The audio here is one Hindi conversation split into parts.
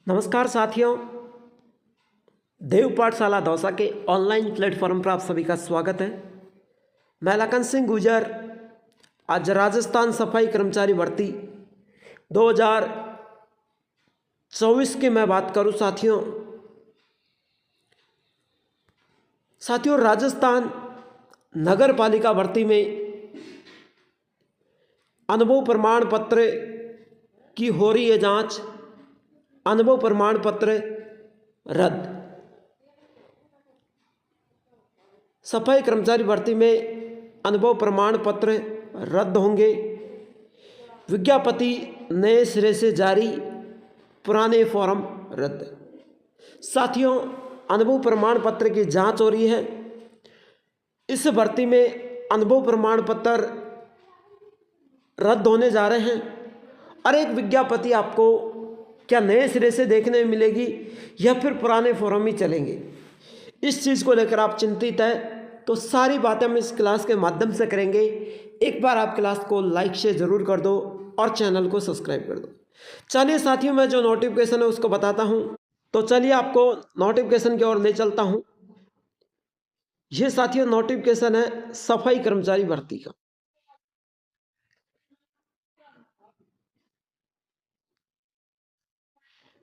नमस्कार साथियों, देव पाठशाला दौसा के ऑनलाइन प्लेटफॉर्म पर आप सभी का स्वागत है। मैं लखन सिंह गुजर आज राजस्थान सफाई कर्मचारी भर्ती 2024 की मैं बात करूं साथियों राजस्थान नगर पालिका भर्ती में अनुभव प्रमाण पत्र की हो रही है जांच। अनुभव प्रमाण पत्र रद्द। सफाई कर्मचारी भर्ती में अनुभव प्रमाण पत्र रद्द होंगे। विज्ञप्ति नए सिरे से जारी, पुराने फॉर्म रद्द। साथियों, अनुभव प्रमाण पत्र की जांच हो रही है। इस भर्ती में अनुभव प्रमाण पत्र रद्द होने जा रहे हैं और एक विज्ञप्ति आपको क्या नए सिरे से देखने में मिलेगी या फिर पुराने फॉर्म ही चलेंगे, इस चीज़ को लेकर आप चिंतित है तो सारी बातें हम इस क्लास के माध्यम से करेंगे। एक बार आप क्लास को लाइक शेयर जरूर कर दो और चैनल को सब्सक्राइब कर दो। चलिए साथियों, मैं जो नोटिफिकेशन है उसको बताता हूं। तो चलिए आपको नोटिफिकेशन की ओर ले चलता हूं। ये साथियों नोटिफिकेशन है सफाई कर्मचारी भर्ती का।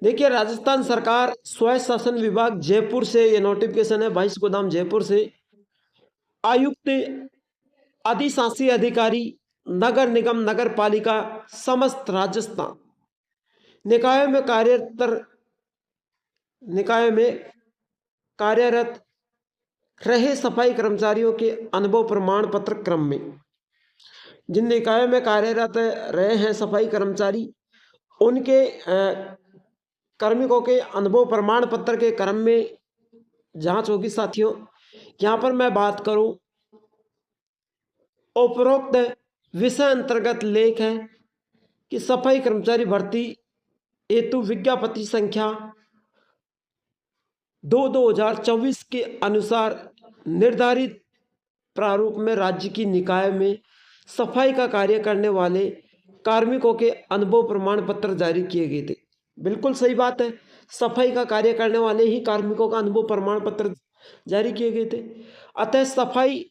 देखिए, राजस्थान सरकार स्वायत्त शासन विभाग जयपुर से ये नोटिफिकेशन है, 22 गोदाम जयपुर से। आयुक्त, अधिशासी अधिकारी, नगर निगम, नगर पालिका, समस्त राजस्थान निकाय में कार्यरत रहे सफाई कर्मचारियों के अनुभव प्रमाण पत्र क्रम में, जिन निकायों में कार्यरत रहे हैं सफाई कर्मचारी, उनके कार्मिकों के अनुभव प्रमाण पत्र के क्रम में जांच होगी। साथियों, यहां पर मैं बात करूं, उपरोक्त विषय अंतर्गत लेख है कि सफाई कर्मचारी भर्ती हेतु विज्ञप्ति संख्या 2/2024 के अनुसार निर्धारित प्रारूप में राज्य की निकाय में सफाई का कार्य करने वाले कार्मिकों के अनुभव प्रमाण पत्र जारी किए गए थे। बिल्कुल सही बात है, सफाई का कार्य करने वाले ही कार्मिकों का अनुभव प्रमाण पत्र जारी किए गए थे। अतः सफाई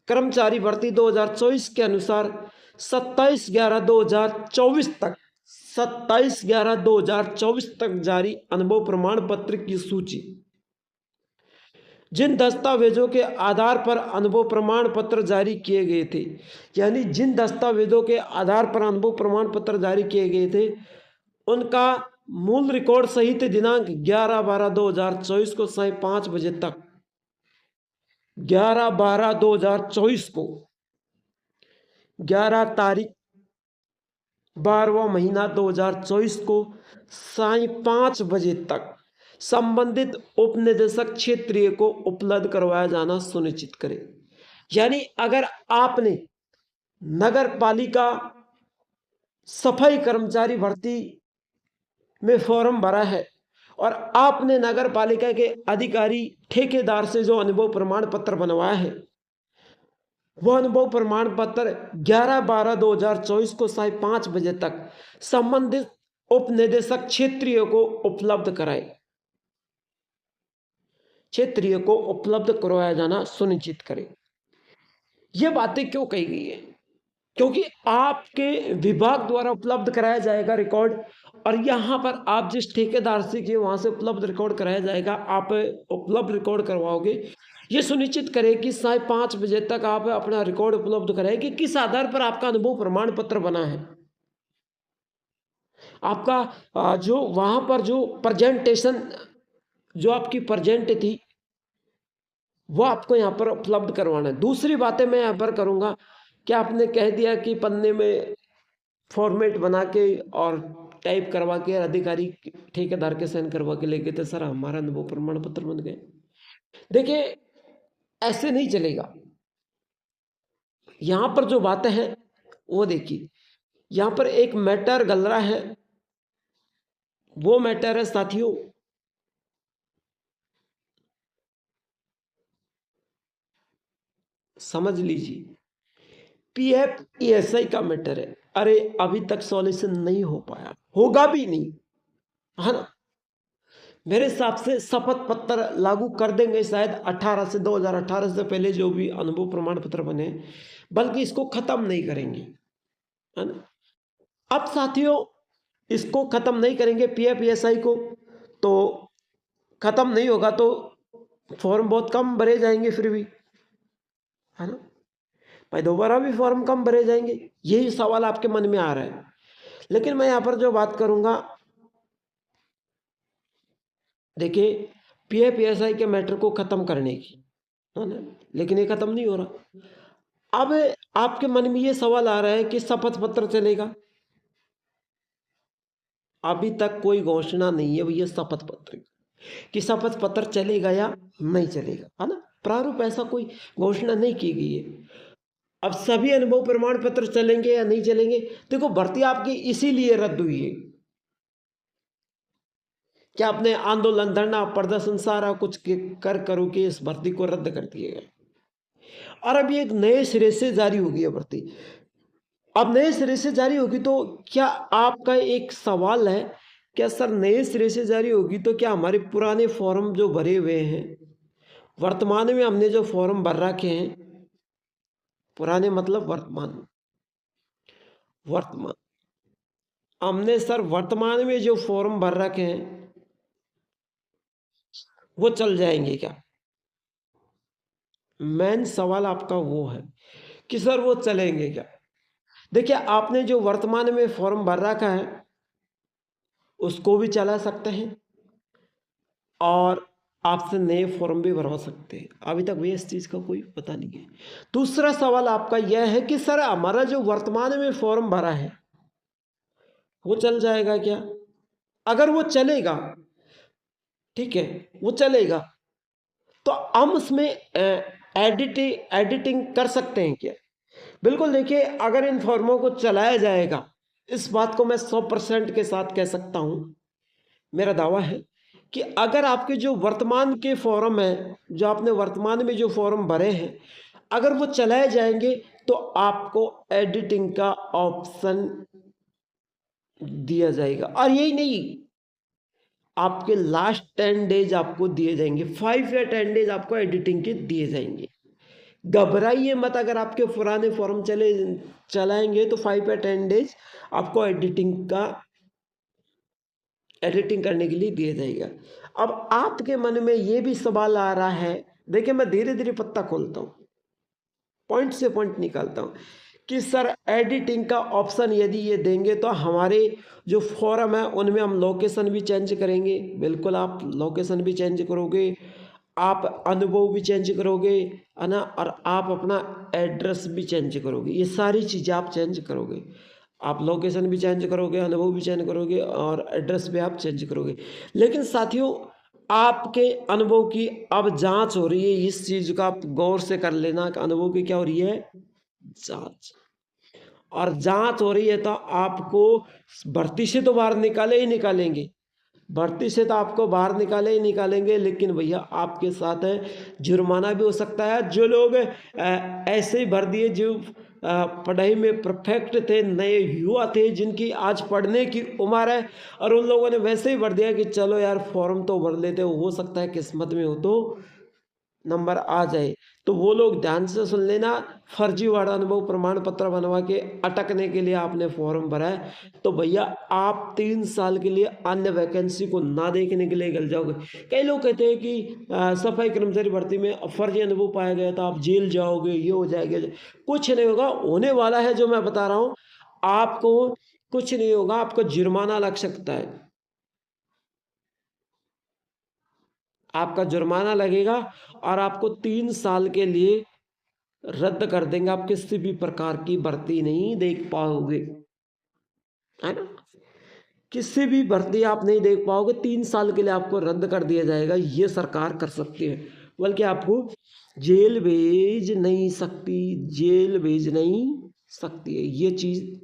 कर्मचारी भर्ती 2024 के अनुसार 27/11/2024 तक जारी अनुभव प्रमाण पत्र की सूची, जिन दस्तावेजों के आधार पर अनुभव प्रमाण पत्र जारी किए गए थे, यानी जिन दस्तावेजों के आधार पर अनुभव प्रमाण पत्र जारी किए गए थे, उनका मूल रिकॉर्ड सहित दिनांक 11/12/2024 को 5:30 बजे तक, 11/12/2024 को, 11 तारीख 12वां महीना 2024 को 5:30 बजे तक संबंधित उप निदेशक क्षेत्रीय को उपलब्ध करवाया जाना सुनिश्चित करें। यानी अगर आपने नगर पालिका सफाई कर्मचारी भर्ती में फॉर्म भरा है और आपने नगर पालिका के अधिकारी ठेकेदार से जो अनुभव प्रमाण पत्र बनवाया है, वह अनुभव प्रमाण पत्र 11/12/2024 को 5:30 बजे तक संबंधित उप निदेशक क्षेत्रीय को उपलब्ध कराए। क्षेत्रीय को उपलब्ध करवाया जाना सुनिश्चित करें। ये बातें क्यों कही गई है? क्योंकि आपके विभाग द्वारा उपलब्ध कराया जाएगा रिकॉर्ड, और यहाँ पर आप जिस ठेकेदार से किए वहां से उपलब्ध रिकॉर्ड कराया जाएगा। आप उपलब्ध रिकॉर्ड करवाओगे, ये सुनिश्चित करें कि 5:30 बजे तक आप अपना रिकॉर्ड उपलब्ध कराएं कि किस आधार पर आपका अनुभव प्रमाण पत्र बना है। आपका जो वहां पर जो प्रेजेंटेशन, जो आपकी प्रेजेंट थी, वो आपको यहाँ पर उपलब्ध करवाना है। दूसरी बातें मैं यहाँ पर करूँगा कि आपने कह दिया कि पन्ने में फॉर्मेट बना के और टाइप करवा के अधिकारी ठेकेदार के साइन करवा के लेके थे, सर हमारा अनुभव प्रमाण पत्र बन गए। देखिए, ऐसे नहीं चलेगा। यहाँ पर जो बातें हैं वो देखिए, यहाँ पर एक मैटर गल रहा है। वो मैटर है साथियों, समझ लीजिए, पीएफ ईएसआई का मैटर है। अरे अभी तक सॉल्यूशन नहीं हो पाया, होगा भी नहीं। है ना। मेरे हिसाब से शपथ पत्र लागू कर देंगे शायद 18 से 2018 से पहले जो भी अनुभव प्रमाण पत्र बने, बल्कि इसको खत्म नहीं करेंगे, है ना। अब साथियों, इसको खत्म नहीं करेंगे पीएफईएसआई को, तो खत्म नहीं होगा तो फॉर्म बहुत कम भरे जाएंगे फिर भी, है ना भाई, दोबारा भी फॉर्म कम भरे जाएंगे, यही सवाल आपके मन में आ रहा है। लेकिन मैं यहाँ पर जो बात करूंगा, देखिए पीएफईएसआई के मैटर को खत्म करने की, है ना, लेकिन ये खत्म नहीं हो रहा। अब आपके मन में ये सवाल आ रहा है कि शपथ पत्र चलेगा। अभी तक कोई घोषणा नहीं है भैया शपथ पत्र कि शपथ पत्र चलेगा या नहीं चलेगा, है ना। प्रारूप ऐसा कोई घोषणा नहीं की गई है। अब सभी अनुभव प्रमाण पत्र चलेंगे या नहीं चलेंगे, देखो भर्ती आपकी इसीलिए रद्द हुई है कि आपने आंदोलन, धरना, प्रदर्शन सारा कुछ कर करो कि इस भर्ती को रद्द कर दिया गया। और अब ये एक नए सिरे से जारी होगी भर्ती। अब नए सिरे से जारी होगी तो क्या आपका एक सवाल है, क्या सर नए सिरे से जारी होगी तो क्या हमारे पुराने फॉर्म जो भरे हुए हैं, वर्तमान में हमने जो फॉर्म भर रखे हैं, पुराने मतलब वर्तमान, वर्तमान हमने सर वर्तमान में जो फॉर्म भर रखे हैं वो चल जाएंगे क्या? मेन सवाल आपका वो है कि सर वो चलेंगे क्या। देखिए आपने जो वर्तमान में फॉर्म भर रखा है उसको भी चला सकते हैं और आपसे नए फॉर्म भी भरवा सकते हैं, अभी तक भी इस चीज़ का कोई पता नहीं है। दूसरा सवाल आपका यह है कि सर हमारा जो वर्तमान में फॉर्म भरा है वो चल जाएगा क्या? अगर वो चलेगा, ठीक है, वो चलेगा तो हम उसमें एडिटिंग कर सकते हैं क्या? बिल्कुल, देखिए अगर इन फॉर्मों को चलाया जाएगा, इस बात को मैं 100% के साथ कह सकता हूं, मेरा दावा है कि अगर आपके जो वर्तमान के फॉर्म हैं, जो आपने वर्तमान में जो फॉर्म भरे हैं, अगर वो चलाए जाएंगे तो आपको एडिटिंग का ऑप्शन दिया जाएगा। और यही नहीं, आपके लास्ट 10 डेज आपको दिए जाएंगे, 5 या 10 डेज आपको एडिटिंग के दिए जाएंगे। घबराइए मत, अगर आपके पुराने फॉर्म चलाएंगे तो 5 या 10 डेज आपको एडिटिंग करने के लिए दिया जाएगा। अब आपके मन में ये भी सवाल आ रहा है, देखिए मैं धीरे धीरे पत्ता खोलता हूँ, पॉइंट से पॉइंट निकालता हूँ कि सर एडिटिंग का ऑप्शन यदि ये देंगे तो हमारे जो फॉर्म है उनमें हम लोकेशन भी चेंज करेंगे। बिल्कुल, आप लोकेशन भी चेंज करोगे, आप अनुभव भी चेंज करोगे, है ना, और आप अपना एड्रेस भी चेंज करोगे, ये सारी चीज़ें आप चेंज करोगे। आप लोकेशन भी चेंज करोगे, अनुभव भी चेंज करोगे और एड्रेस भी आप चेंज करोगे। लेकिन साथियों, आपके अनुभव की अब जांच हो रही है, इस चीज़ का आप गौर से कर लेना कि अनुभव की क्या हो रही है, जांच। और जांच हो रही है तो आपको भर्ती से तो बाहर निकाले ही निकालेंगे, भर्ती से तो आपको बाहर निकाले ही निकालेंगे, लेकिन भैया आपके साथ है जुर्माना भी हो सकता है। जो लोग ऐसे ही भर दिए, जो पढ़ाई में परफेक्ट थे, नए युवा थे, जिनकी आज पढ़ने की उम्र है, और उन लोगों ने वैसे ही भर दिया कि चलो यार फॉर्म तो भर लेते, हो सकता है किस्मत में हो तो नंबर आ जाए, तो वो लोग ध्यान से सुन लेना। फर्जीवाड़ा अनुभव प्रमाण पत्र बनवा के अटकने के लिए आपने फॉर्म भरा है तो भैया आप 3 साल के लिए अन्य वैकेंसी को ना देखने के लिए गल जाओगे। कई लोग कहते हैं कि सफाई कर्मचारी भर्ती में फर्जी अनुभव पाया गया तो आप जेल जाओगे, ये हो जाएगा। कुछ नहीं होगा, होने वाला है जो मैं बता रहा हूँ आपको, कुछ नहीं होगा, आपको जुर्माना लग सकता है, आपका जुर्माना लगेगा और आपको 3 साल के लिए रद्द कर देंगे, आप किसी भी प्रकार की भर्ती नहीं देख पाओगे, है ना, किसी भी भर्ती आप नहीं देख पाओगे, 3 साल के लिए आपको रद्द कर दिया जाएगा। ये सरकार कर सकती है, बल्कि आपको जेल भेज नहीं सकती, जेल भेज नहीं सकती है, ये चीज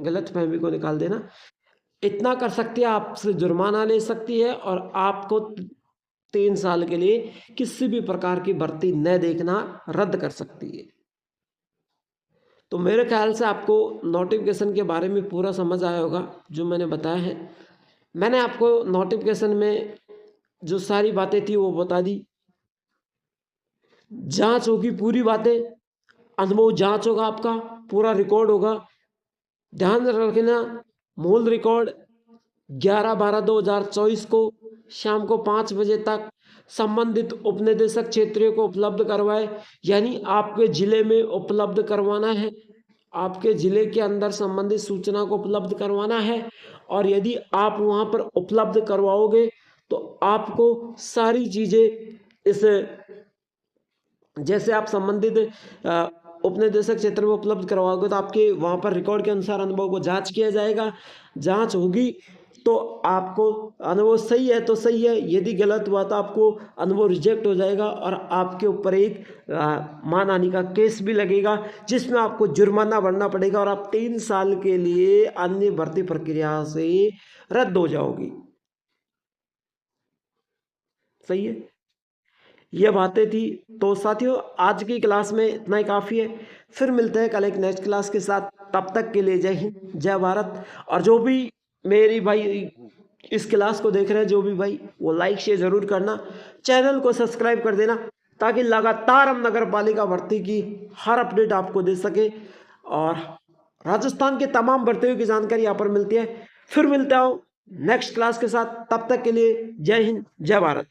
गलत फहमी को निकाल देना। इतना कर सकती है, आपसे जुर्माना ले सकती है और आपको 3 साल के लिए किसी भी प्रकार की भर्ती न देखना रद्द कर सकती है। तो मेरे ख्याल से आपको नोटिफिकेशन के बारे में पूरा समझ आया होगा जो मैंने बताया है। मैंने आपको नोटिफिकेशन में जो सारी बातें थी वो बता दी। जांच होगी पूरी बातें, अनुभव जांच होगा, आपका पूरा रिकॉर्ड होगा। ध्यान रखना, मूल रिकॉर्ड 11/12/2024 को शाम को 5 बजे तक संबंधित उपनिदेशक क्षेत्रीय को उपलब्ध करवाए, यानी आपके जिले में उपलब्ध करवाना है, आपके जिले के अंदर संबंधित सूचना को उपलब्ध करवाना है। और यदि आप वहाँ पर उपलब्ध करवाओगे तो आपको सारी चीज़ें इस, जैसे आप संबंधित उपनिदेशक क्षेत्र में उपलब्ध करवाओगे तो आपके वहाँ पर रिकॉर्ड के अनुसार अनुभव को जांच किया जाएगा। जांच होगी तो आपको अनुभव सही है तो सही है, यदि गलत हुआ तो आपको अनुभव रिजेक्ट हो जाएगा और आपके ऊपर एक मानहानि का केस भी लगेगा, जिसमें आपको जुर्माना भरना पड़ेगा और आप 3 साल के लिए अन्य भर्ती प्रक्रिया से रद्द हो जाओगी। सही है, ये बातें थी। तो साथियों, आज की क्लास में इतना ही काफ़ी है। फिर मिलते हैं कल एक नेक्स्ट क्लास के साथ। तब तक के लिए जय हिंद, जय भारत। और जो भी मेरी भाई इस क्लास को देख रहे हैं, जो भी भाई, वो लाइक शेयर ज़रूर करना, चैनल को सब्सक्राइब कर देना, ताकि लगातार हम नगर पालिका भर्ती की हर अपडेट आपको दे सके और राजस्थान के तमाम भर्तियों की जानकारी यहाँ पर मिलती है। फिर मिलता हूँ नेक्स्ट क्लास के साथ। तब तक के लिए जय हिंद, जय भारत।